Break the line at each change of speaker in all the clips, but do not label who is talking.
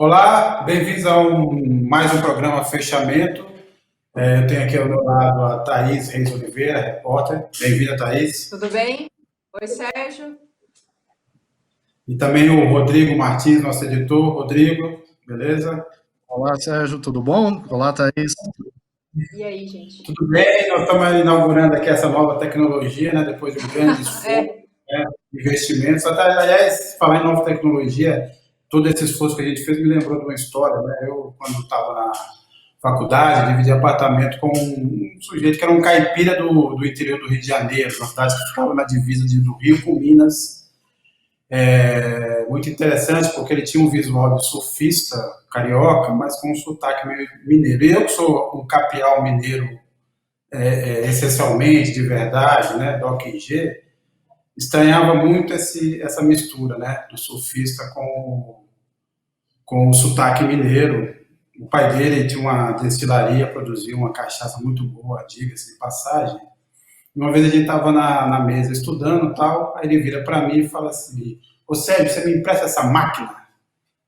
Olá, bem-vindos a mais um programa Fechamento. Eu tenho aqui ao meu lado a Thaís Reis Oliveira, repórter. Bem-vinda, Thaís.
Tudo bem? Oi, Sérgio.
E também o Rodrigo Martins, nosso editor. Rodrigo, beleza?
Olá, Sérgio, tudo bom? Olá, Thaís.
E aí, gente?
Tudo bem, nós estamos inaugurando aqui essa nova tecnologia, né? Depois de um grande esforço, né? Investimento. Só tá, aliás, falar em nova tecnologia, todo esse esforço que a gente fez me lembrou de uma história, né? Eu, quando estava na faculdade, dividi apartamento com um sujeito que era um caipira do interior do Rio de Janeiro, uma cidade que ficava na divisa do Rio com Minas. Muito interessante, porque ele tinha um visual de surfista carioca, mas com um sotaque meio mineiro. Eu, que sou um capial mineiro, essencialmente, de verdade, né, Doc e G, estranhava muito essa mistura, né, do surfista com o sotaque mineiro. O pai dele tinha uma destilaria, produzia uma cachaça muito boa, diga-se de passagem. Uma vez a gente estava na mesa estudando e tal, aí ele vira para mim e fala assim: Ô Sérgio, você me empresta essa máquina?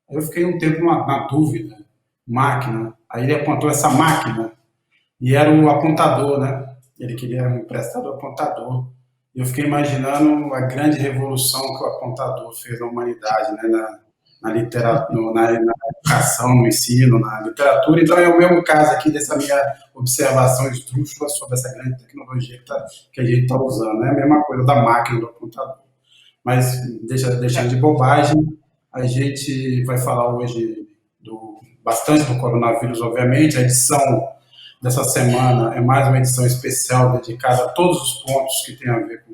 Aí eu fiquei um tempo na dúvida, máquina. Aí ele apontou essa máquina e era o apontador, né? Ele queria me emprestar o apontador. E eu fiquei imaginando a grande revolução que o apontador fez na humanidade, né? Na literatura, na educação, no ensino, na literatura. Então é o mesmo caso aqui dessa minha observação esdrúxula sobre essa grande tecnologia que a gente está usando. É a mesma coisa da máquina do apontador. Mas deixando de bobagem, a gente vai falar hoje bastante do coronavírus, obviamente. A edição dessa semana é mais uma edição especial dedicada a todos os pontos que tem a ver com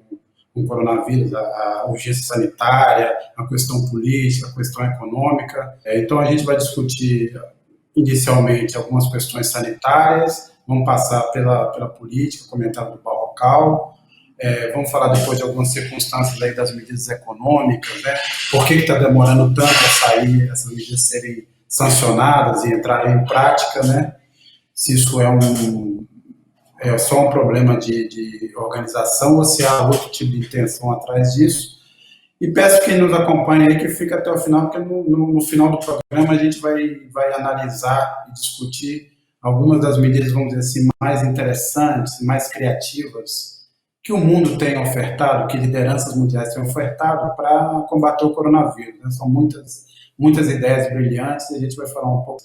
o coronavírus, a urgência sanitária, a questão política, a questão econômica. Então, a gente vai discutir, inicialmente, algumas questões sanitárias, vamos passar pela política, comentário do Barrocal, vamos falar depois de algumas circunstâncias aí das medidas econômicas, né? Por que está demorando tanto a sair, essas medidas serem sancionadas e entrarem em prática, né? Se isso é só um problema de organização ou se há outro tipo de intenção atrás disso. E peço quem nos acompanhe aí que fique até o final, porque no final do programa a gente vai analisar e discutir algumas das medidas, vamos dizer assim, mais interessantes, mais criativas, que o mundo tem ofertado, que lideranças mundiais têm ofertado para combater o coronavírus, né? São muitas ideias brilhantes e a gente vai falar um pouco.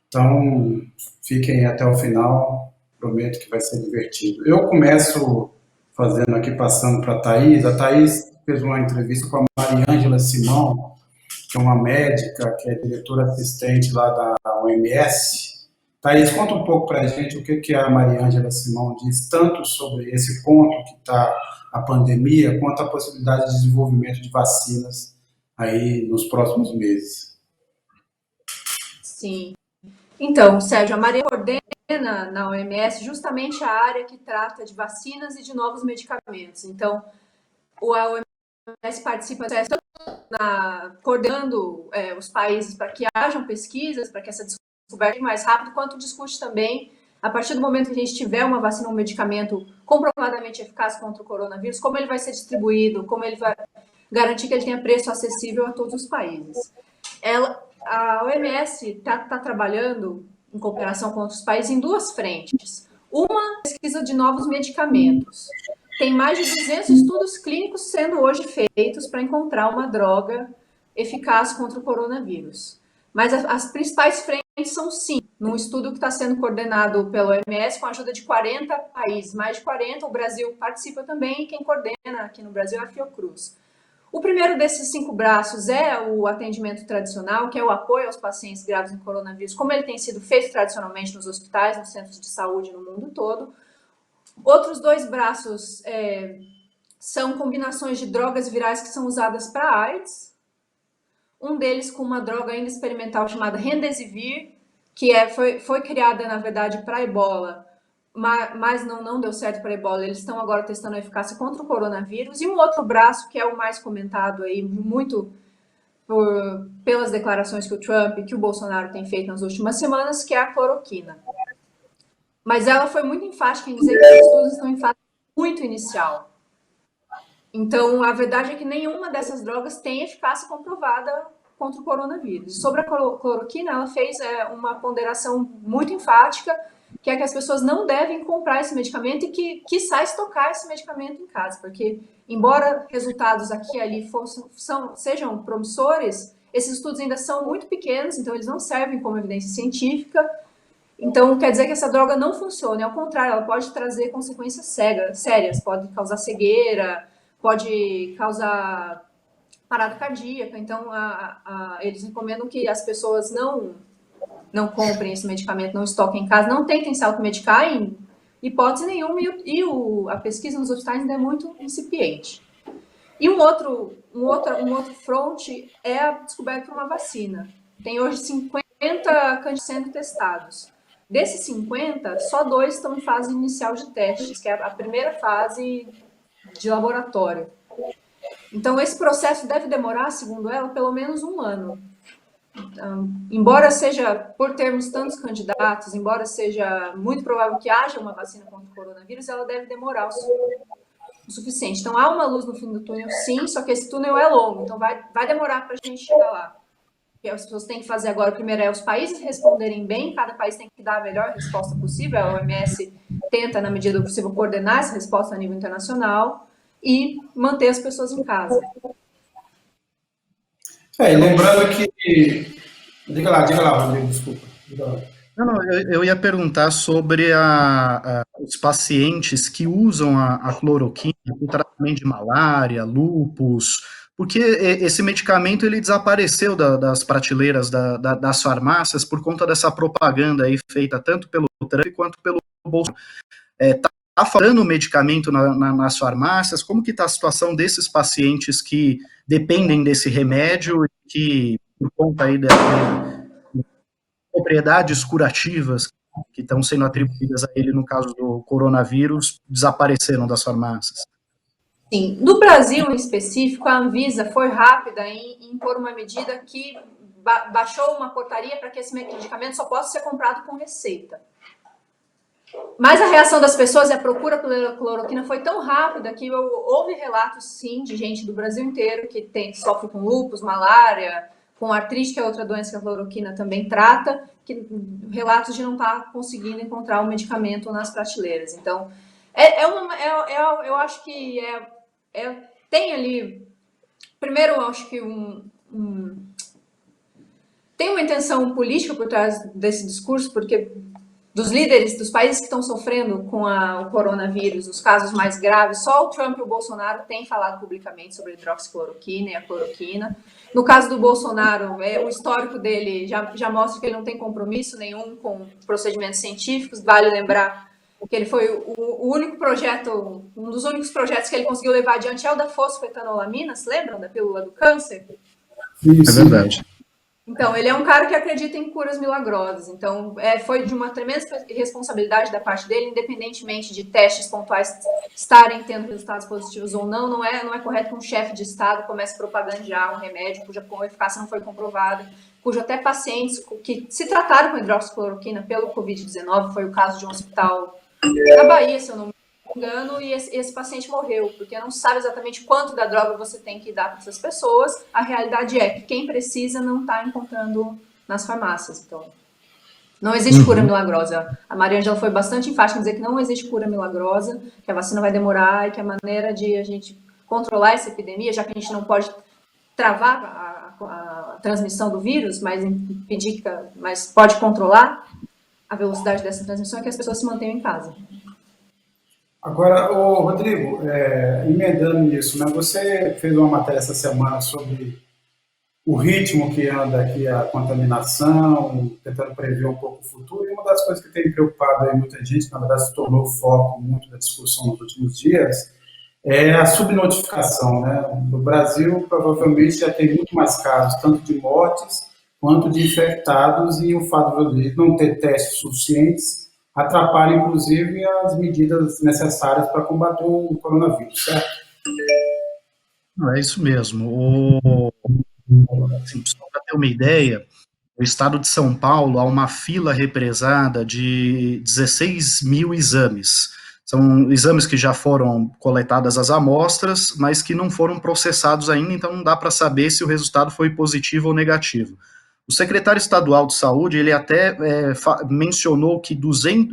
Então, fiquem até o final, prometo que vai ser divertido. Eu começo fazendo aqui, passando para a Thaís. A Thaís fez uma entrevista com a Mariângela Simão, que é uma médica, que é diretora assistente lá da OMS. Thaís, conta um pouco para a gente o que a Mariângela Simão diz, tanto sobre esse ponto que está a pandemia, quanto a possibilidade de desenvolvimento de vacinas aí nos próximos meses.
Sim. Então, Sérgio, a Maria coordena na OMS justamente a área que trata de vacinas e de novos medicamentos. Então, a OMS participa coordenando os países para que hajam pesquisas, para que essa descoberta seja mais rápido, quanto discute também, a partir do momento que a gente tiver uma vacina ou um medicamento comprovadamente eficaz contra o coronavírus, como ele vai ser distribuído, como ele vai garantir que ele tenha preço acessível a todos os países. A OMS está trabalhando em cooperação com outros países em duas frentes. Uma, pesquisa de novos medicamentos. Tem mais de 200 estudos clínicos sendo hoje feitos para encontrar uma droga eficaz contra o coronavírus. Mas as principais frentes são 5. Num estudo que está sendo coordenado pela OMS com a ajuda de 40 países, mais de 40, o Brasil participa também, e quem coordena aqui no Brasil é a Fiocruz. O primeiro desses 5 braços é o atendimento tradicional, que é o apoio aos pacientes graves no coronavírus, como ele tem sido feito tradicionalmente nos hospitais, nos centros de saúde no mundo todo. Outros 2 braços são combinações de drogas virais que são usadas para AIDS. Um deles com uma droga ainda experimental chamada Remdesivir, que foi criada, na verdade, para Ebola, mas não deu certo para Ebola. Eles estão agora testando a eficácia contra o coronavírus. E um outro braço, que é o mais comentado aí, muito pelas declarações que o Trump e que o Bolsonaro têm feito nas últimas semanas, que é a cloroquina. Mas ela foi muito enfática em dizer que os estudos estão em fase muito inicial. Então, a verdade é que nenhuma dessas drogas tem eficácia comprovada contra o coronavírus. E sobre a cloroquina, ela fez uma ponderação muito enfática, que é que as pessoas não devem comprar esse medicamento e que, quiçá, estocar esse medicamento em casa, porque, embora resultados aqui e ali sejam promissores, esses estudos ainda são muito pequenos, então eles não servem como evidência científica. Então, quer dizer que essa droga não funciona. Ao contrário, ela pode trazer consequências sérias, pode causar cegueira, pode causar parada cardíaca. Então, eles recomendam que as pessoas não comprem esse medicamento, não estoquem em casa, não tentem se automedicar em hipótese nenhuma, e a pesquisa nos hospitais ainda é muito incipiente. E um outro fronte é a descoberta de uma vacina. Tem hoje 50 candidatos sendo testados. Desses 50, só 2 estão em fase inicial de testes, que é a primeira fase de laboratório. Então, esse processo deve demorar, segundo ela, pelo menos 1 ano. Embora seja, por termos tantos candidatos, embora seja muito provável que haja uma vacina contra o coronavírus, ela deve demorar o suficiente. Então, há uma luz no fim do túnel, sim, só que esse túnel é longo, então vai demorar para a gente chegar lá. O que as pessoas têm que fazer agora, primeiro, é os países responderem bem, cada país tem que dar a melhor resposta possível, a OMS tenta, na medida do possível, coordenar essa resposta a nível internacional e manter as pessoas em casa.
E lembrando que... Diga lá, Rodrigo, desculpa. Diga lá.
Não, eu ia perguntar sobre os pacientes que usam a cloroquina para o tratamento de malária, lúpus, porque esse medicamento ele desapareceu das prateleiras das farmácias por conta dessa propaganda aí feita tanto pelo Trump quanto pelo Bolsonaro. Tá faltando medicamento nas farmácias? Como que está a situação desses pacientes que dependem desse remédio e que, por conta aí propriedades curativas que estão sendo atribuídas a ele no caso do coronavírus, desapareceram das farmácias?
Sim, no Brasil em específico, a Anvisa foi rápida em pôr uma medida que baixou uma portaria para que esse medicamento só possa ser comprado com receita. Mas a reação das pessoas e a procura pela cloroquina foi tão rápida que houve relatos, sim, de gente do Brasil inteiro que sofre com lúpus, malária, com artrite, que é outra doença que a cloroquina também trata, relatos de não estar conseguindo encontrar o medicamento nas prateleiras. Então, eu acho que tem ali, primeiro, eu acho que tem uma intenção política por trás desse discurso, porque dos líderes dos países que estão sofrendo com o coronavírus, os casos mais graves, só o Trump e o Bolsonaro têm falado publicamente sobre a hidroxicloroquina e a cloroquina. No caso do Bolsonaro, o histórico dele já mostra que ele não tem compromisso nenhum com procedimentos científicos. Vale lembrar que ele foi o único projeto, um dos únicos projetos que ele conseguiu levar adiante é o da fosfetanolamina, se lembram da pílula do câncer?
Isso. É verdade.
Então, ele é um cara que acredita em curas milagrosas. Então, foi de uma tremenda responsabilidade da parte dele, independentemente de testes pontuais estarem tendo resultados positivos ou não. Não é correto que um chefe de Estado comece a propagandear um remédio cuja eficácia não foi comprovada, cujo até pacientes que se trataram com hidroxicloroquina pelo Covid-19, foi o caso de um hospital na Bahia, se eu não me engano, e esse paciente morreu, porque não sabe exatamente quanto da droga você tem que dar para essas pessoas. A realidade é que quem precisa não está encontrando nas farmácias. Então, não existe cura milagrosa. A Maria Ângela foi bastante enfática em dizer que não existe cura milagrosa, que a vacina vai demorar e que a maneira de a gente controlar essa epidemia, já que a gente não pode travar a transmissão do vírus, mas impedir, mas pode controlar a velocidade dessa transmissão, é que as pessoas se mantenham em casa.
Agora, Rodrigo, emendando nisso, né, você fez uma matéria essa semana sobre o ritmo que anda aqui a contaminação, tentando prever um pouco o futuro, e uma das coisas que tem preocupado aí muita gente, na verdade se tornou foco muito da discussão nos últimos dias, é a subnotificação, né? No Brasil, provavelmente já tem muito mais casos, tanto de mortes quanto de infectados, e o fato de não ter testes suficientes atrapalha, inclusive, as medidas necessárias para combater o coronavírus, certo?
É isso mesmo. Assim, só para ter uma ideia, no estado de São Paulo há uma fila represada de 16 mil exames. São exames que já foram coletadas as amostras, mas que não foram processados ainda, então não dá para saber se o resultado foi positivo ou negativo. O secretário estadual de saúde, ele até mencionou que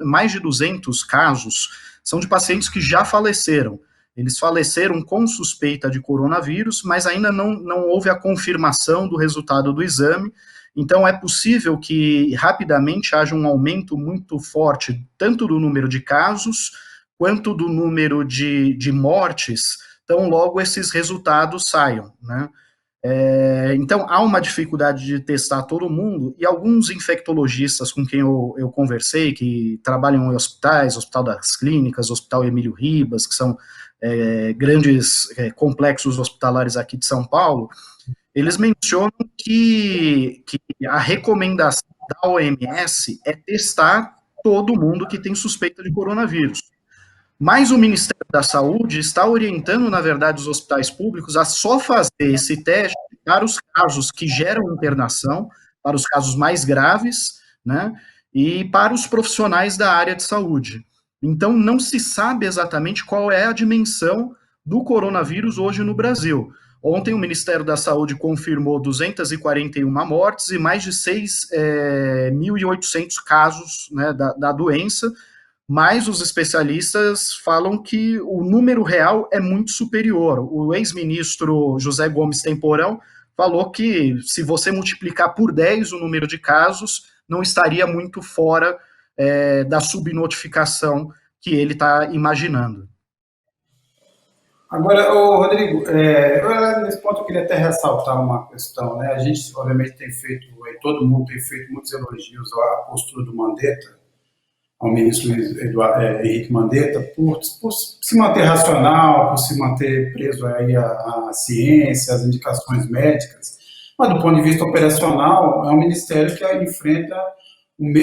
mais de 200 casos são de pacientes que já faleceram. Eles faleceram com suspeita de coronavírus, mas ainda não houve a confirmação do resultado do exame. Então, é possível que rapidamente haja um aumento muito forte, tanto do número de casos, quanto do número de mortes, tão logo esses resultados saiam, né? Então, há uma dificuldade de testar todo mundo, e alguns infectologistas com quem eu conversei, que trabalham em hospitais, Hospital das Clínicas, Hospital Emílio Ribas, que são grandes complexos hospitalares aqui de São Paulo, eles mencionam que a recomendação da OMS é testar todo mundo que tem suspeita de coronavírus. Mas o Ministério da Saúde está orientando, na verdade, os hospitais públicos a só fazer esse teste para os casos que geram internação, para os casos mais graves, né, e para os profissionais da área de saúde. Então, não se sabe exatamente qual é a dimensão do coronavírus hoje no Brasil. Ontem, o Ministério da Saúde confirmou 241 mortes e mais de 6.800 casos, né, da doença, mas os especialistas falam que o número real é muito superior. O ex-ministro José Gomes Temporão falou que se você multiplicar por 10 o número de casos, não estaria muito fora da subnotificação que ele está imaginando.
Agora, Rodrigo, nesse ponto eu queria até ressaltar uma questão, né? A gente, obviamente, tem feito, todo mundo tem feito muitos elogios à postura do Mandetta, ao ministro Henrique Mandetta, por se manter racional, por se manter preso aí à ciência, às indicações médicas. Mas, do ponto de vista operacional, é um ministério que enfrenta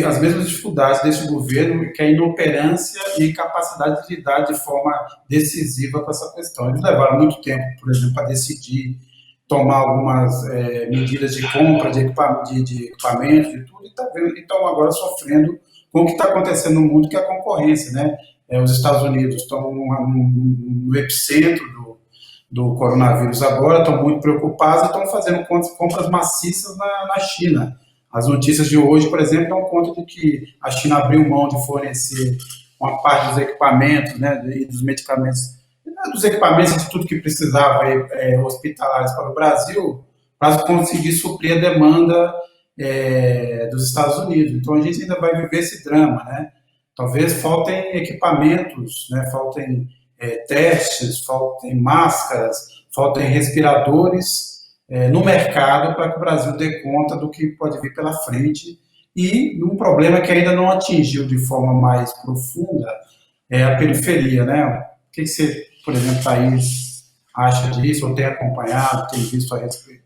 as mesmas dificuldades desse governo, que é a inoperância e capacidade de lidar de forma decisiva com essa questão. Eles levaram muito tempo, por exemplo, para decidir tomar algumas medidas de compra de equipamentos e tudo, e estão agora sofrendo com o que está acontecendo no mundo, que é a concorrência, né? Os Estados Unidos estão no epicentro do coronavírus agora, estão muito preocupados e estão fazendo compras maciças na China. As notícias de hoje, por exemplo, dão conta de que a China abriu mão de fornecer uma parte dos equipamentos, né, e dos medicamentos, dos equipamentos de tudo que precisava hospitalares para o Brasil, para conseguir suprir a demanda dos Estados Unidos. Então a gente ainda vai viver esse drama, né? Talvez faltem equipamentos, né? Faltem testes, faltem máscaras, faltem respiradores no mercado para que o Brasil dê conta do que pode vir pela frente. E um problema que ainda não atingiu de forma mais profunda é a periferia, né? O que você, por exemplo, Thaís, acha disso, ou tem acompanhado, tem visto a respeito?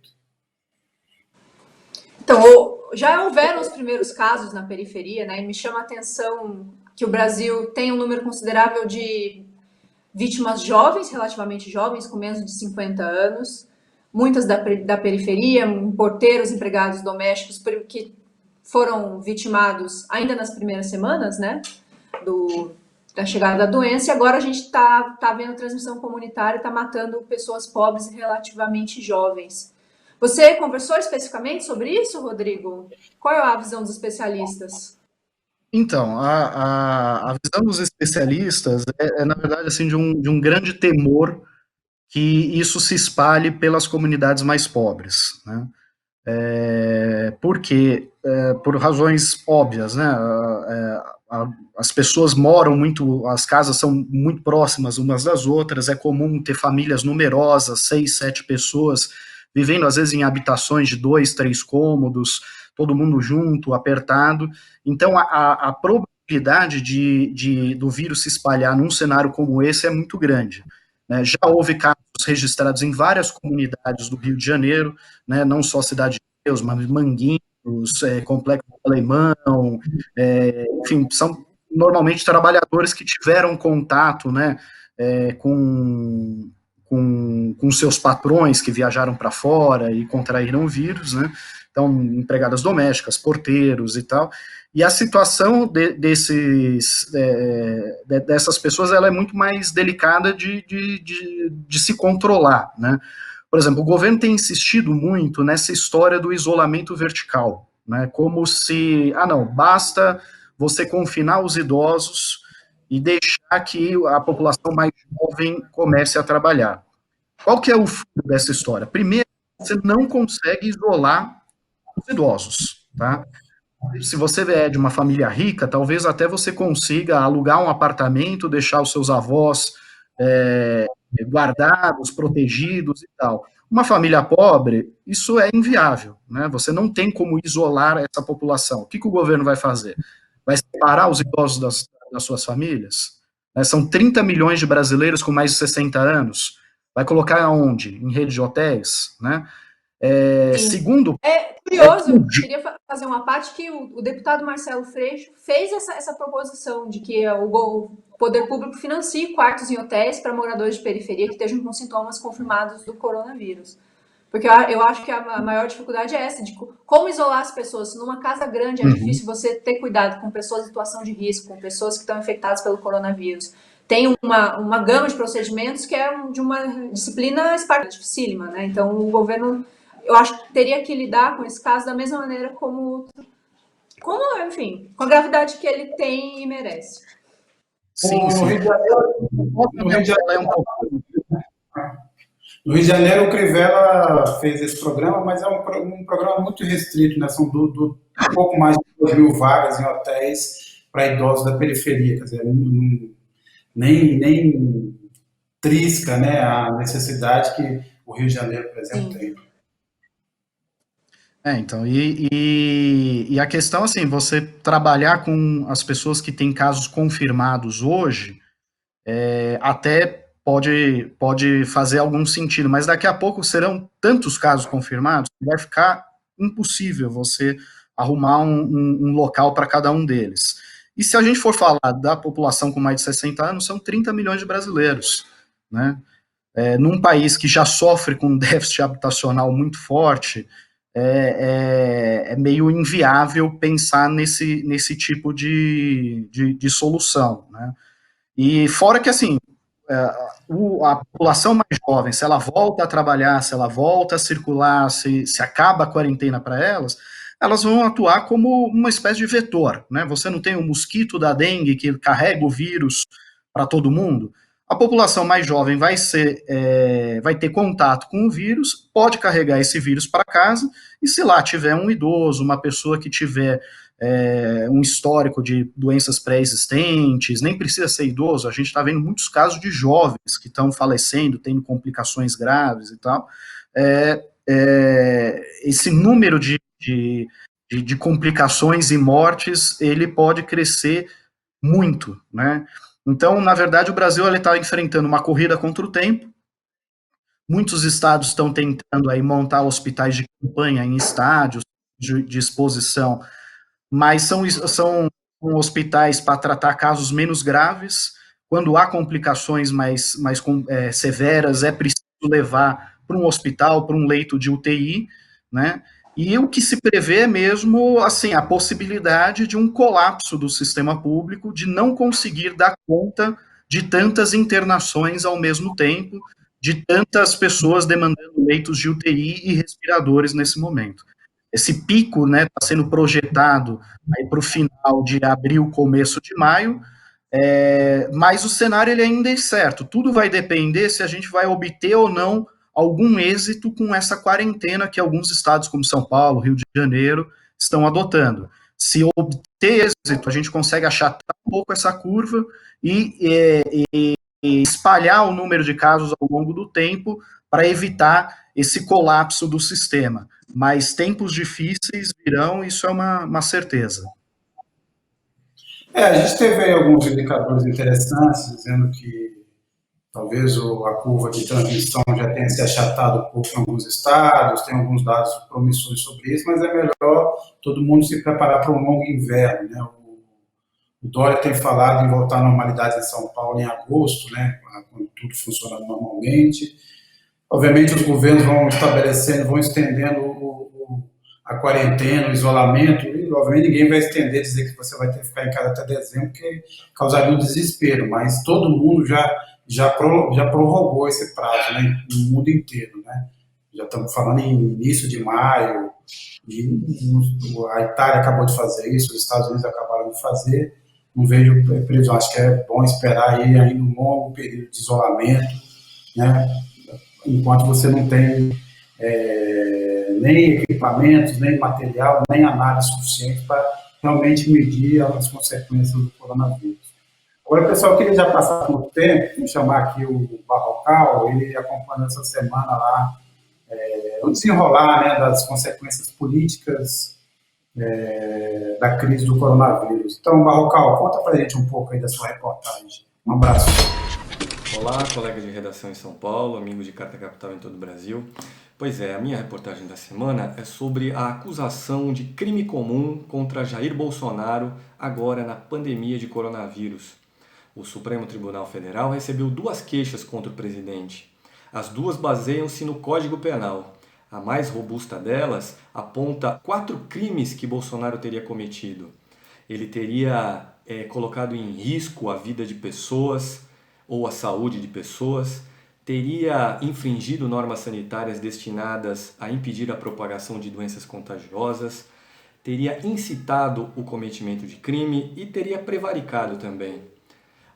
Então, já houveram os primeiros casos na periferia, né? E me chama a atenção que o Brasil tem um número considerável de vítimas jovens, relativamente jovens, com menos de 50 anos, muitas da periferia, porteiros, empregados domésticos, que foram vitimados ainda nas primeiras semanas, né, da chegada da doença, e agora a gente está vendo transmissão comunitária, está matando pessoas pobres e relativamente jovens. Você conversou especificamente sobre isso, Rodrigo? Qual é a visão dos especialistas?
Então, a visão dos especialistas na verdade, assim, de um grande temor que isso se espalhe pelas comunidades mais pobres, né? Porque, por razões óbvias, né? As pessoas moram muito, as casas são muito próximas umas das outras, é comum ter famílias numerosas, 6, 7 pessoas, vivendo às vezes em habitações de 2, 3 cômodos, todo mundo junto, apertado. Então, a probabilidade do vírus se espalhar num cenário como esse é muito grande. Né? Já houve casos registrados em várias comunidades do Rio de Janeiro, né? Não só Cidade de Deus, mas Manguinhos, Complexo Alemão, enfim, são normalmente trabalhadores que tiveram contato, né, com seus patrões que viajaram para fora e contraíram o vírus, né? então empregadas domésticas, porteiros e tal, e a situação dessas pessoas ela é muito mais delicada de se controlar, né? Por exemplo, o governo tem insistido muito nessa história do isolamento vertical, né? Como se, não, basta você confinar os idosos e deixar que a população mais jovem comece a trabalhar. Qual que é o fundo dessa história? Primeiro, você não consegue isolar os idosos, tá? Se você é de uma família rica, talvez até você consiga alugar um apartamento, deixar os seus avós guardados, protegidos e tal. Uma família pobre, isso é inviável, né? Você não tem como isolar essa população. O que o governo vai fazer? Vai separar os idosos das suas famílias? São 30 milhões de brasileiros com mais de 60 anos. Vai colocar aonde? Em rede de hotéis, né? Segundo...
É curioso, queria fazer uma parte que o deputado Marcelo Freixo fez essa proposição de que o poder público financie quartos em hotéis para moradores de periferia que estejam com sintomas confirmados do coronavírus. Porque eu acho que a maior dificuldade é essa, de como isolar as pessoas. Se numa casa grande é difícil você ter cuidado com pessoas em situação de risco, com pessoas que estão infectadas pelo coronavírus. Tem uma gama de procedimentos que é de uma disciplina esparta, dificílima, né? Então, o governo, eu acho que teria que lidar com esse caso da mesma maneira enfim, com a gravidade que ele tem e merece.
Sim.
No Rio de Janeiro, o Crivella fez esse programa, mas é um programa muito restrito, né? São um pouco mais de 2.000 vagas em hotéis para idosos da periferia, quer dizer, nem trisca, né, a necessidade que o Rio de Janeiro, por exemplo, tem.
Então, e a questão, assim, você trabalhar com as pessoas que têm casos confirmados hoje, até pode fazer algum sentido, mas daqui a pouco serão tantos casos confirmados que vai ficar impossível você arrumar um local para cada um deles. E se a gente for falar da população com mais de 60 anos, são 30 milhões de brasileiros, né? Num país que já sofre com um déficit habitacional muito forte, é meio inviável pensar nesse tipo de solução, né? E fora que, assim, a população mais jovem, se ela volta a trabalhar, se ela volta a circular, se acaba a quarentena para elas vão atuar como uma espécie de vetor, né? Você não tem o mosquito da dengue que carrega o vírus para todo mundo. A população mais jovem vai ter contato com o vírus, pode carregar esse vírus para casa, e se lá tiver um idoso, uma pessoa que tiver um histórico de doenças pré-existentes, nem precisa ser idoso, a gente está vendo muitos casos de jovens que estão falecendo, tendo complicações graves e tal. Esse número de complicações e mortes, ele pode crescer muito, né? Então, na verdade, o Brasil está enfrentando uma corrida contra o tempo. Muitos estados estão tentando aí montar hospitais de campanha em estádios de exposição, mas são hospitais para tratar casos menos graves. Quando há complicações mais severas, é preciso levar para um hospital, para um leito de UTI, né? E o que se prevê é mesmo, assim, a possibilidade de um colapso do sistema público, de não conseguir dar conta de tantas internações ao mesmo tempo, de tantas pessoas demandando leitos de UTI e respiradores nesse momento. Esse pico, né, está sendo projetado para o final de abril, começo de maio, mas o cenário ele ainda é incerto. Tudo vai depender se a gente vai obter ou não algum êxito com essa quarentena que alguns estados, como São Paulo, Rio de Janeiro, estão adotando. Se obter êxito, a gente consegue achatar um pouco essa curva e espalhar o número de casos ao longo do tempo para evitar esse colapso do sistema. Mas tempos difíceis virão, isso é uma certeza.
A gente teve aí alguns indicadores interessantes, dizendo que talvez a curva de transmissão já tenha se achatado um pouco em alguns estados, tem alguns dados promissores sobre isso, mas é melhor todo mundo se preparar para um longo inverno, né? O Dória tem falado em voltar à normalidade em São Paulo em agosto, né? Quando tudo funciona normalmente. Obviamente, os governos vão estabelecendo, vão estendendo a quarentena, o isolamento, e obviamente ninguém vai estender, dizer que você vai ter que ficar em casa até dezembro, porque causaria um desespero, mas todo mundo já prorrogou esse prazo, né, no mundo inteiro, né? Já estamos falando em início de maio, a Itália acabou de fazer isso, os Estados Unidos acabaram de fazer, não vejo previsão, acho que é bom esperar aí ainda um longo período de isolamento, né, enquanto você não tem nem equipamentos, nem material, nem análise suficiente para realmente medir as consequências do coronavírus. Agora, pessoal, eu queria já passar por tempo, vou chamar aqui o Barrocal, ele acompanha essa semana lá o desenrolar, né, das consequências políticas da crise do coronavírus. Então, Barrocal, conta para a gente um pouco aí da sua reportagem. Um abraço.
Olá, colega de redação em São Paulo, amigo de Carta Capital em todo o Brasil. Pois é, a minha reportagem da semana é sobre a acusação de crime comum contra Jair Bolsonaro agora na pandemia de coronavírus. O Supremo Tribunal Federal recebeu 2 queixas contra o presidente. As 2 baseiam-se no Código Penal. A mais robusta delas aponta 4 crimes que Bolsonaro teria cometido. Ele teria colocado em risco a vida de pessoas ou a saúde de pessoas, teria infringido normas sanitárias destinadas a impedir a propagação de doenças contagiosas, teria incitado o cometimento de crime e teria prevaricado também.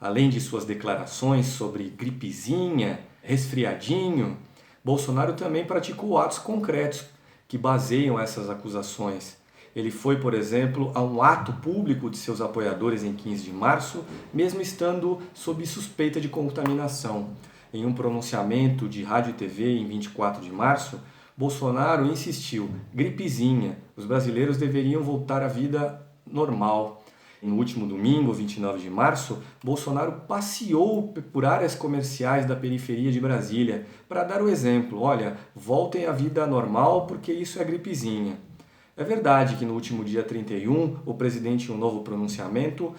Além de suas declarações sobre gripezinha, resfriadinho, Bolsonaro também praticou atos concretos que baseiam essas acusações. Ele foi, por exemplo, a um ato público de seus apoiadores em 15 de março, mesmo estando sob suspeita de contaminação. Em um pronunciamento de rádio e TV em 24 de março, Bolsonaro insistiu: gripezinha, os brasileiros deveriam voltar à vida normal. No último domingo, 29 de março, Bolsonaro passeou por áreas comerciais da periferia de Brasília para dar o exemplo: olha, voltem à vida normal porque isso é gripezinha. É verdade que no último dia 31, o presidente, em um novo pronunciamento,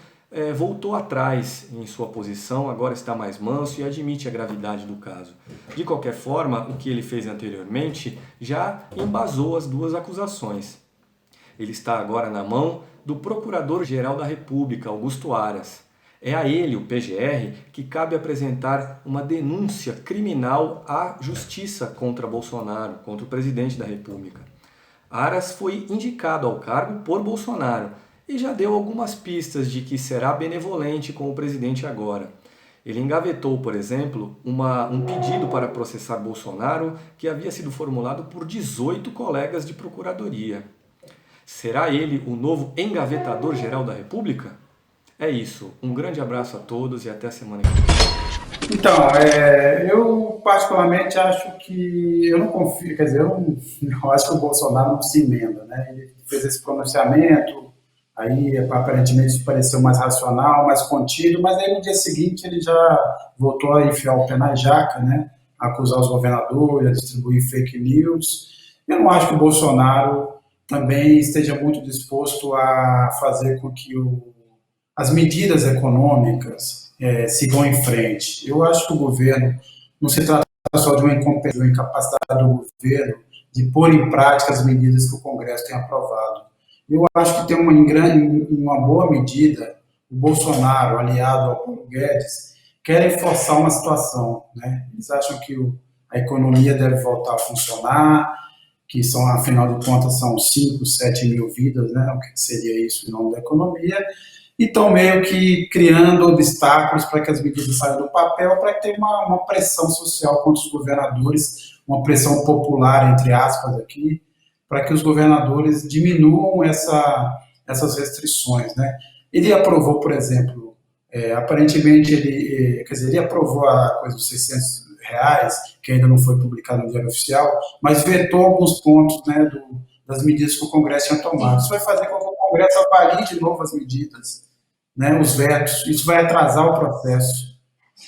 voltou atrás em sua posição, agora está mais manso e admite a gravidade do caso. De qualquer forma, o que ele fez anteriormente já embasou as 2 acusações. Ele está agora na mão do Procurador-Geral da República, Augusto Aras. É a ele, o PGR, que cabe apresentar uma denúncia criminal à justiça contra Bolsonaro, contra o presidente da República. Aras foi indicado ao cargo por Bolsonaro e já deu algumas pistas de que será benevolente com o presidente agora. Ele engavetou, por exemplo, um pedido para processar Bolsonaro que havia sido formulado por 18 colegas de procuradoria. Será ele o novo engavetador-geral da República? É isso. Um grande abraço a todos e até a semana que vem.
Então, eu particularmente acho que eu não confio, quer dizer, eu acho que o Bolsonaro não se emenda, né? Ele fez esse pronunciamento, aí aparentemente isso pareceu mais racional, mais contido, mas aí no dia seguinte ele já voltou a enfiar o pé na jaca, né? A acusar os governadores, a distribuir fake news. Eu não acho que o Bolsonaro também esteja muito disposto a fazer com que as medidas econômicas sigam em frente. Eu acho que o governo não se trata só de uma incompetência, de uma incapacidade do governo de pôr em prática as medidas que o Congresso tem aprovado. Eu acho que tem uma boa medida, o Bolsonaro, aliado ao Paulo Guedes, querem forçar uma situação, né? Eles acham que a economia deve voltar a funcionar, que são, afinal de contas, são 5, 7 mil vidas, né? O que seria isso em nome da economia? E estão meio que criando obstáculos para que as medidas saiam do papel, para ter uma pressão social contra os governadores, uma pressão popular, entre aspas, aqui, para que os governadores diminuam essas restrições, né? Ele aprovou, por exemplo, aparentemente, ele aprovou a coisa dos R$600, que ainda não foi publicado no Diário Oficial, mas vetou alguns pontos, né, das medidas que o Congresso tinha tomado. Isso vai fazer com que o Congresso avalie de novo as medidas, né, os vetos. Isso vai atrasar o processo.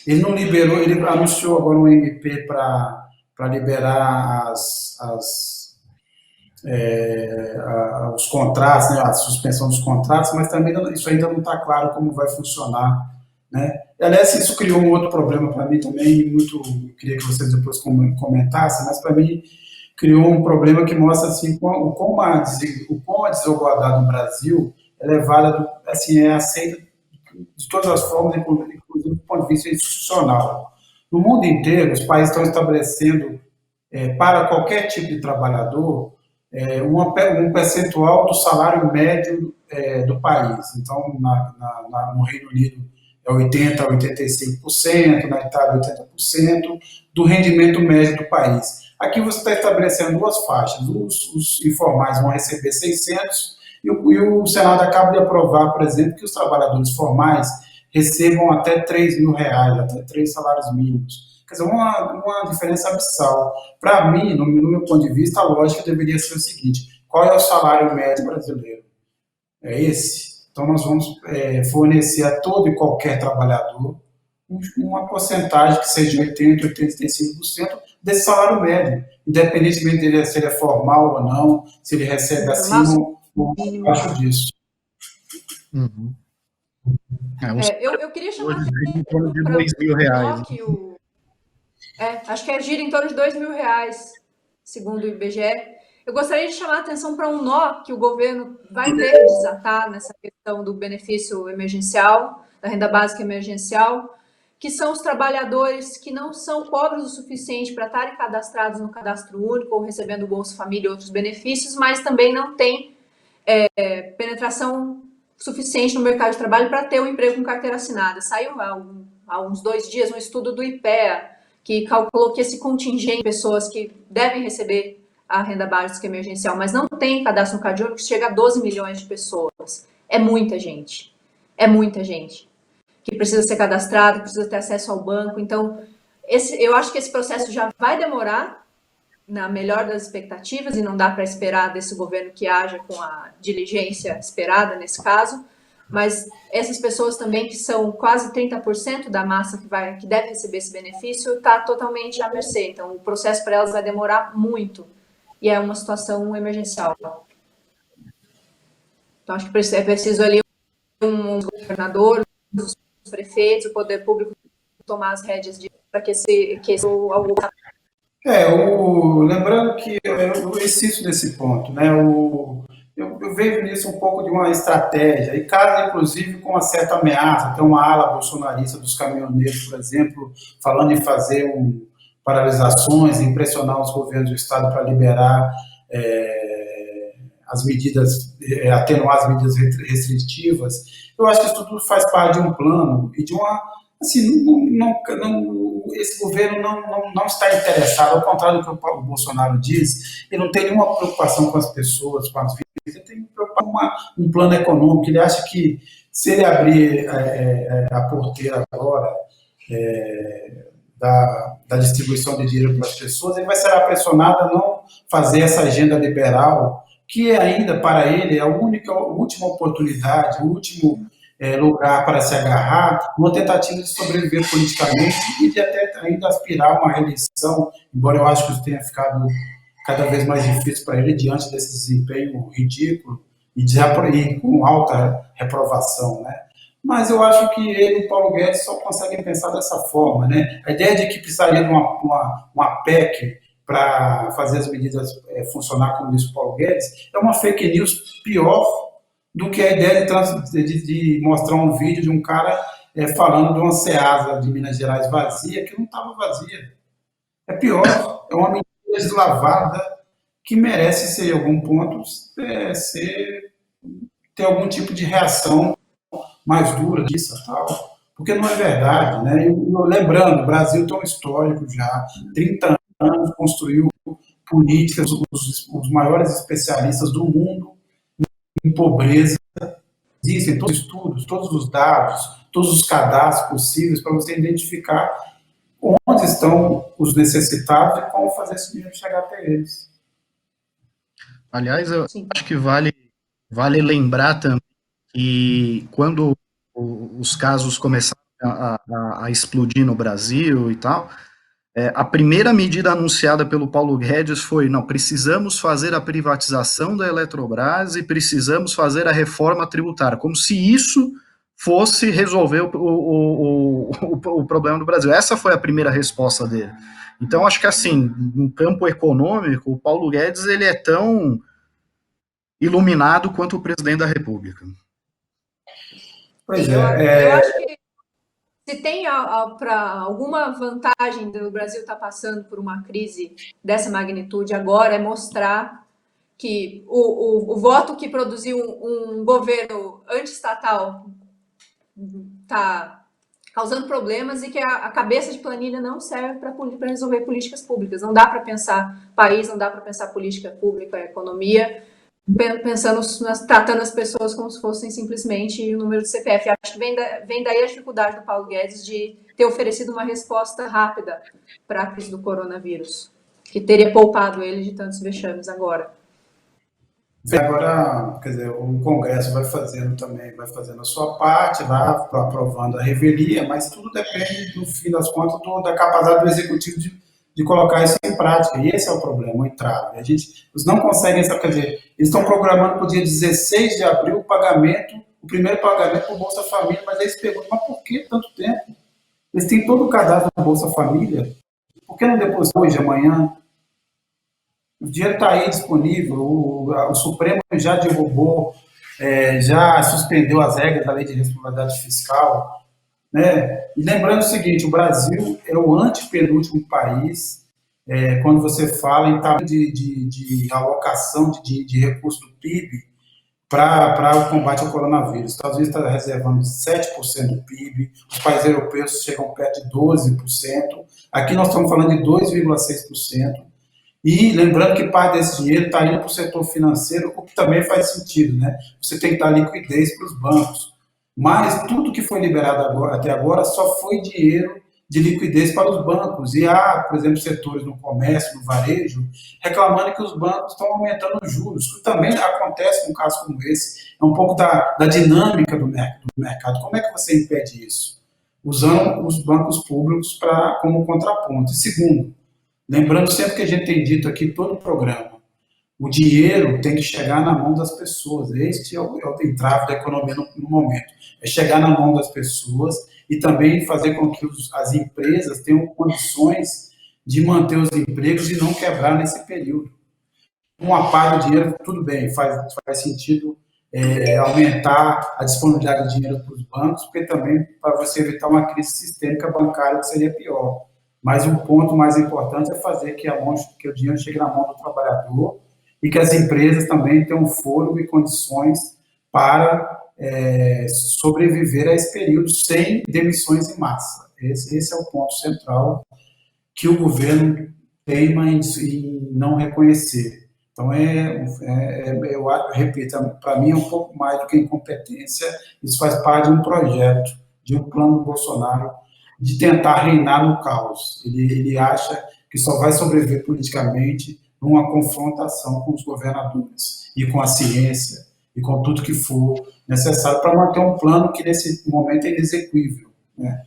Ele não liberou, ele anunciou agora um MP para liberar os contratos, né, a suspensão dos contratos, mas também isso ainda não está claro como vai funcionar, né? Aliás, isso criou um outro problema para mim também, eu queria que vocês depois comentassem, mas para mim criou um problema que mostra assim como a desigualdade no Brasil é levada, assim, é aceita de todas as formas, inclusive do ponto de vista institucional. No mundo inteiro, os países estão estabelecendo, para qualquer tipo de trabalhador, um percentual do salário médio do país. Então, no Reino Unido é 80% a 85%, na Itália 80%, do rendimento médio do país. Aqui você está estabelecendo duas faixas, os informais vão receber 600 e o Senado acaba de aprovar, por exemplo, que os trabalhadores formais recebam até R$ 3.000, até 3 salários mínimos. Quer dizer, uma diferença abissal. Para mim, no meu ponto de vista, a lógica deveria ser o seguinte: qual é o salário médio brasileiro? É esse. Então, nós vamos fornecer a todo e qualquer trabalhador uma porcentagem que seja 80%, 85% desse salário médio, independentemente dele se ele é formal ou não, se ele recebe acima ou abaixo disso.
Uhum.
Eu queria chamar
em torno de R$ 2.000.
Acho que gira em torno de R$ 2.000, segundo o IBGE. Eu gostaria de chamar a atenção para um nó que o governo vai ter que desatar nessa questão do benefício emergencial, da renda básica emergencial, que são os trabalhadores que não são pobres o suficiente para estarem cadastrados no cadastro único ou recebendo Bolsa Família e outros benefícios, mas também não têm penetração suficiente no mercado de trabalho para ter um emprego com carteira assinada. Saiu há uns 2 dias um estudo do IPEA que calculou que esse contingente de pessoas que devem receber a renda básica emergencial, mas não tem cadastro no Cadastro Único, chega a 12 milhões de pessoas. É muita gente que precisa ser cadastrada, que precisa ter acesso ao banco. Então, eu acho que esse processo já vai demorar, na melhor das expectativas, e não dá para esperar desse governo que haja com a diligência esperada nesse caso, mas essas pessoas também, que são quase 30% da massa que deve receber esse benefício, está totalmente à mercê. Então, o processo para elas vai demorar muito, e é uma situação emergencial. Então, acho que é preciso ali um governador, os prefeitos, o poder público tomar as rédeas para que esse
lembrando que eu insisto nesse ponto, né? Eu vejo nisso um pouco de uma estratégia, e casa, inclusive, com uma certa ameaça. Tem uma ala bolsonarista dos caminhoneiros, por exemplo, falando em fazer paralisações, impressionar os governos do Estado para liberar as medidas, atenuar as medidas restritivas. Eu acho que isso tudo faz parte de um plano e de uma. Assim, esse governo não está interessado, ao contrário do que o Bolsonaro diz, ele não tem nenhuma preocupação com as pessoas, com as vidas, ele tem preocupação com um plano econômico. Ele acha que, se ele abrir a porteira agora da distribuição de dinheiro para as pessoas, ele vai ser pressionado a não fazer essa agenda liberal, que ainda, para ele, é a última oportunidade, o último lugar para se agarrar, numa tentativa de sobreviver politicamente e de até ainda aspirar a uma reeleição, embora eu acho que isso tenha ficado cada vez mais difícil para ele diante desse desempenho ridículo e com alta reprovação, né? Mas eu acho que ele e o Paulo Guedes só conseguem pensar dessa forma, né? A ideia de que precisaria de uma PEC para fazer as medidas funcionar, como disse o Paulo Guedes, é uma fake news pior do que a ideia de mostrar um vídeo de um cara falando de uma Ceasa de Minas Gerais vazia, que não estava vazia. É pior, é uma mentira deslavada que merece ser, em algum ponto, ter algum tipo de reação mais dura disso, tal, porque não é verdade, né? Lembrando, o Brasil tem um histórico já, 30 anos, construiu políticas, os maiores especialistas do mundo em pobreza, existem todos os estudos, todos os dados, todos os cadastros possíveis para você identificar onde estão os necessitados e como fazer esse dinheiro chegar até eles.
Aliás, eu acho que vale lembrar também que quando os casos começaram a explodir no Brasil e tal, a primeira medida anunciada pelo Paulo Guedes foi: não, precisamos fazer a privatização da Eletrobras e precisamos fazer a reforma tributária, como se isso fosse resolver o problema do Brasil. Essa foi a primeira resposta dele. Então, acho que, assim, no campo econômico, o Paulo Guedes ele é tão iluminado quanto o presidente da República.
Pois
Eu acho que se tem para alguma vantagem do Brasil estar passando por uma crise dessa magnitude agora, é mostrar que o voto que produziu um governo anti-estatal está causando problemas e que a cabeça de planilha não serve para resolver políticas públicas. Não dá para pensar país, não dá para pensar política pública, economia, pensando, tratando as pessoas como se fossem simplesmente o número de CPF. Acho que vem daí a dificuldade do Paulo Guedes de ter oferecido uma resposta rápida para a crise do coronavírus, que teria poupado ele de tantos vexames agora.
Agora, quer dizer, o Congresso vai fazendo a sua parte lá, aprovando a revelia, mas tudo depende, no fim das contas, da capacidade do Executivo de colocar isso em prática. E esse é o problema, o entrave. Eles não conseguem, quer dizer, eles estão programando para o dia 16 de abril o primeiro pagamento do Bolsa Família, mas eles perguntam, mas por que tanto tempo? Eles têm todo o cadastro do Bolsa Família, por que não depositam hoje, amanhã? O dinheiro está aí disponível, o Supremo já divulgou, já suspendeu as regras da Lei de Responsabilidade Fiscal, né? E lembrando o seguinte, o Brasil é o antepenúltimo país, quando você fala em tamanho de alocação de recursos do PIB para o combate ao coronavírus. Os Estados Unidos está reservando 7% do PIB, os países europeus chegam perto de 12%, aqui nós estamos falando de 2,6%. E lembrando que parte desse dinheiro está indo para o setor financeiro, o que também faz sentido, né? Você tem que dar liquidez para os bancos. Mas tudo que foi liberado até agora só foi dinheiro de liquidez para os bancos. E há, por exemplo, setores no comércio, no varejo, reclamando que os bancos estão aumentando os juros. O que também acontece num caso como esse. É um pouco da dinâmica do mercado. Como é que você impede isso? Usando os bancos públicos como contraponto. E segundo, lembrando sempre que a gente tem dito aqui, todo o programa, o dinheiro tem que chegar na mão das pessoas. Este é o entrave da economia no momento. É chegar na mão das pessoas e também fazer com que as empresas tenham condições de manter os empregos e não quebrar nesse período. Uma parte do dinheiro, tudo bem, faz sentido aumentar a disponibilidade de dinheiro para os bancos, porque também para você evitar uma crise sistêmica bancária que seria pior. Mas um ponto mais importante é fazer que o dinheiro chegue na mão do trabalhador e que as empresas também tenham fôlego e condições para sobreviver a esse período sem demissões em massa. Esse é o ponto central que o governo teima em não reconhecer. Então, eu repito, para mim é um pouco mais do que incompetência, isso faz parte de um projeto, de um plano do Bolsonaro, de tentar reinar no caos. Ele acha que só vai sobreviver politicamente numa confrontação com os governadores e com a ciência e com tudo que for necessário para manter um plano que nesse momento é inexequível, né?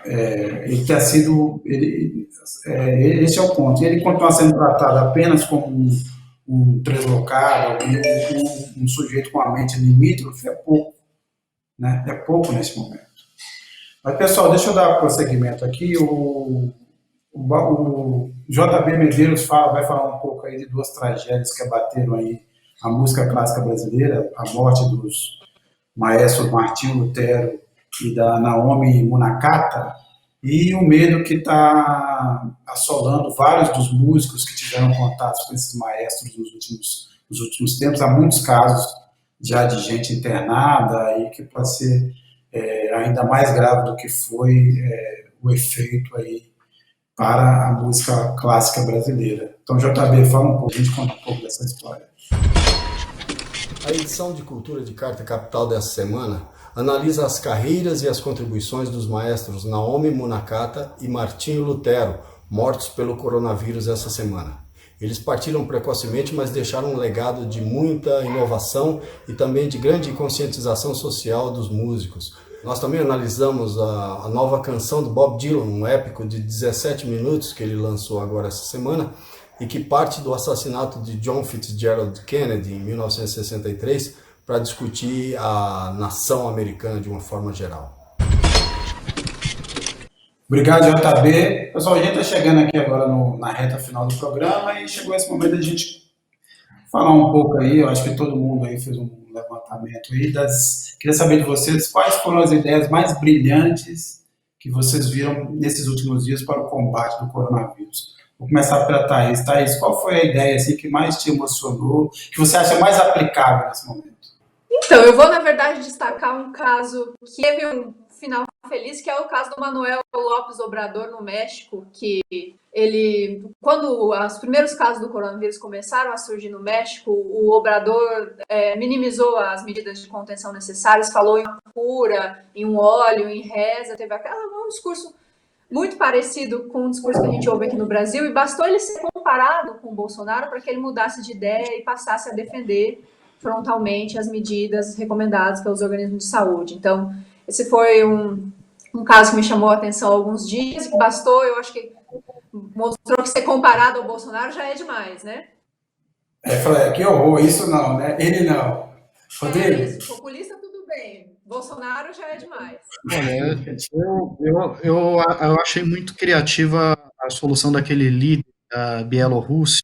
Esse é o ponto. Ele continua sendo tratado apenas como um translocado, um sujeito com a mente limítrofe, é pouco, né? É pouco nesse momento. Mas, pessoal, deixa eu dar prosseguimento aqui. O JB Medeiros vai falar um pouco aí de duas tragédias que abateram aí a música clássica brasileira, a morte dos maestros Martinho Lutero e da Naomi Munakata, e o medo que está assolando vários dos músicos que tiveram contatos com esses maestros nos últimos tempos. Há muitos casos já de gente internada e que pode ser ainda mais grave do que foi o efeito aí para a música clássica brasileira. Então, JB, fala um pouco, a gente conta um pouco dessa história.
A edição de Cultura de Carta Capital dessa semana analisa as carreiras e as contribuições dos maestros Naomi Munakata e Martinho Lutero, mortos pelo coronavírus essa semana. Eles partiram precocemente, mas deixaram um legado de muita inovação e também de grande conscientização social dos músicos. Nós também analisamos a nova canção do Bob Dylan, um épico de 17 minutos que ele lançou agora essa semana e que parte do assassinato de John Fitzgerald Kennedy em 1963 para discutir a nação americana de uma forma geral.
Obrigado, JB. Pessoal, a gente está chegando aqui agora na reta final do programa e chegou esse momento de a gente falar um pouco aí. Eu acho que todo mundo aí fez um levantamento aí. Queria saber de vocês quais foram as ideias mais brilhantes que vocês viram nesses últimos dias para o combate do coronavírus. Vou começar pela Thaís. Thaís, qual foi a ideia assim, que mais te emocionou, que você acha mais aplicável nesse momento?
Então, eu vou, na verdade, destacar um caso que teve um final feliz, que é o caso do Manuel López Obrador no México, que quando os primeiros casos do coronavírus começaram a surgir no México, o Obrador minimizou as medidas de contenção necessárias, falou em uma cura, em um óleo, em reza, teve um discurso muito parecido com o discurso que a gente ouve aqui no Brasil, e bastou ele ser comparado com o Bolsonaro para que ele mudasse de ideia e passasse a defender frontalmente as medidas recomendadas pelos organismos de saúde. Então, esse foi um caso que me chamou a atenção há alguns dias, que bastou, eu acho que mostrou que ser comparado ao Bolsonaro já é demais, né?
Falei, que horror, isso não, né? Ele não. Rodrigo?
Isso, populista tudo bem, Bolsonaro já é demais.
Olha, eu achei muito criativa a solução daquele líder da Bielorrússia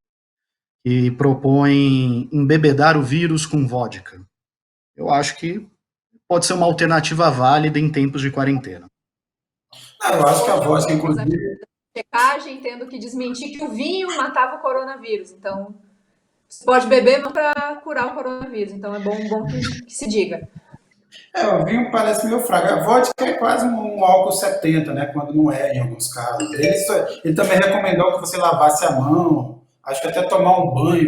que propõe embebedar o vírus com vodka. Eu acho que pode ser uma alternativa válida em tempos de quarentena.
Eu acho que a vodka, inclusive...
Checagem, tendo que desmentir que o vinho matava o coronavírus. Então, você pode beber para curar o coronavírus. Então, é bom que se diga.
O vinho parece meio fraco. A vodka é quase um álcool 70, né? Quando não é, em alguns casos. Ele também recomendou que você lavasse a mão. Acho que até tomar um banho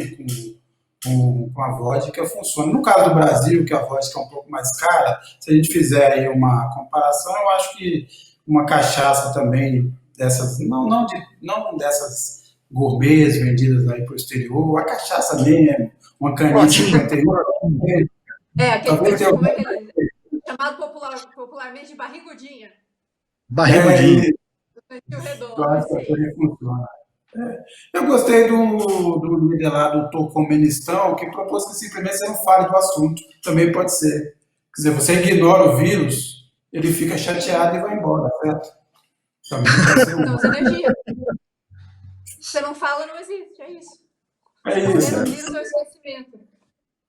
com a vodka funciona. No caso do Brasil, que a vodka é um pouco mais cara, se a gente fizer aí uma comparação, eu acho que uma cachaça também dessas, não dessas gourmets vendidas aí para o exterior, a cachaça mesmo, uma caninha de 51.
Chamado popularmente de barrigudinha.
Barrigudinha.
Eu gostei do líder lá do Turcomenistão, que propôs que simplesmente você não fale do assunto. Também pode ser. Quer dizer, você ignora o vírus, ele fica chateado e vai embora, certo? Também pode ser
Então, energia. Você não fala, não existe, é isso.
É isso.
O vírus é o esquecimento.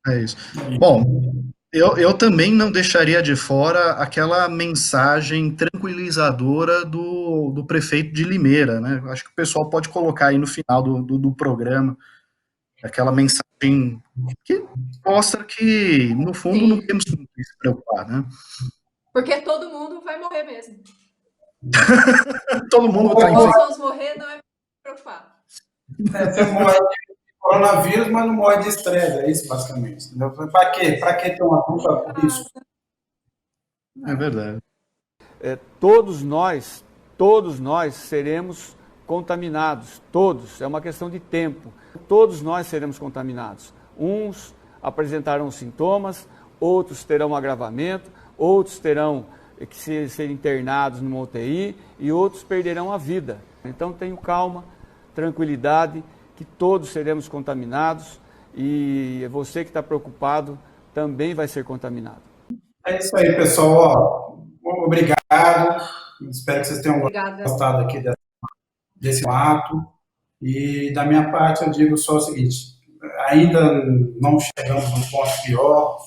É isso. Bom, eu também não deixaria de fora aquela mensagem tranquilizadora do prefeito de Limeira, né? Acho que o pessoal pode colocar aí no final do programa aquela mensagem que mostra que, no fundo,
Sim.
não temos com que se preocupar, né?
Porque todo mundo vai morrer mesmo.
Todo mundo vai
Todos vamos morrer, não é preocupar.
Você morre de coronavírus, mas não morre de estresse, é isso basicamente. Para quê? Para que ter uma culpa por isso?
É verdade.
Todos nós seremos contaminados, todos, é uma questão de tempo. Todos nós seremos contaminados. Uns apresentarão sintomas, outros terão agravamento, outros terão que ser internados numa UTI e outros perderão a vida. Então tenham calma, tranquilidade, que todos seremos contaminados e você que está preocupado também vai ser contaminado.
É isso aí, pessoal. Obrigado. Espero que vocês tenham gostado aqui desse ato. E da minha parte eu digo só o seguinte, ainda não chegamos num ponto pior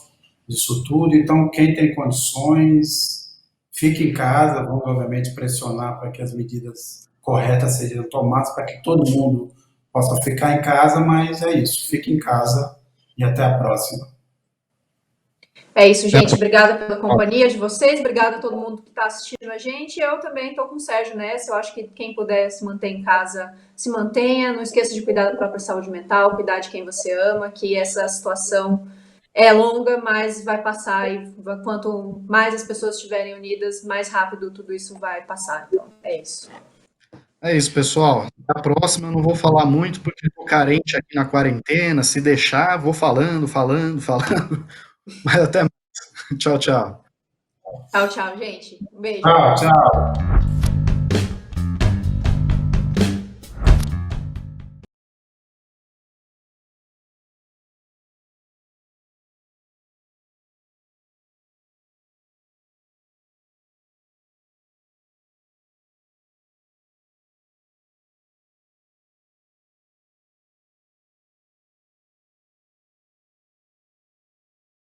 disso tudo, então quem tem condições, fique em casa, vamos obviamente pressionar para que as medidas corretas sejam tomadas, para que todo mundo possa ficar em casa, mas é isso, fique em casa e até a próxima.
É isso, gente. Obrigada pela companhia de vocês. Obrigada a todo mundo que está assistindo a gente. Eu também estou com o Sérgio nessa. Eu acho que quem puder se manter em casa, se mantenha. Não esqueça de cuidar da própria saúde mental, cuidar de quem você ama, que essa situação é longa, mas vai passar. E quanto mais as pessoas estiverem unidas, mais rápido tudo isso vai passar. Então, é isso.
É isso, pessoal. A próxima eu não vou falar muito, porque estou carente aqui na quarentena. Se deixar, vou falando. Mas até mais. Tchau, tchau.
Tchau, tchau, gente. Um beijo.
Tchau.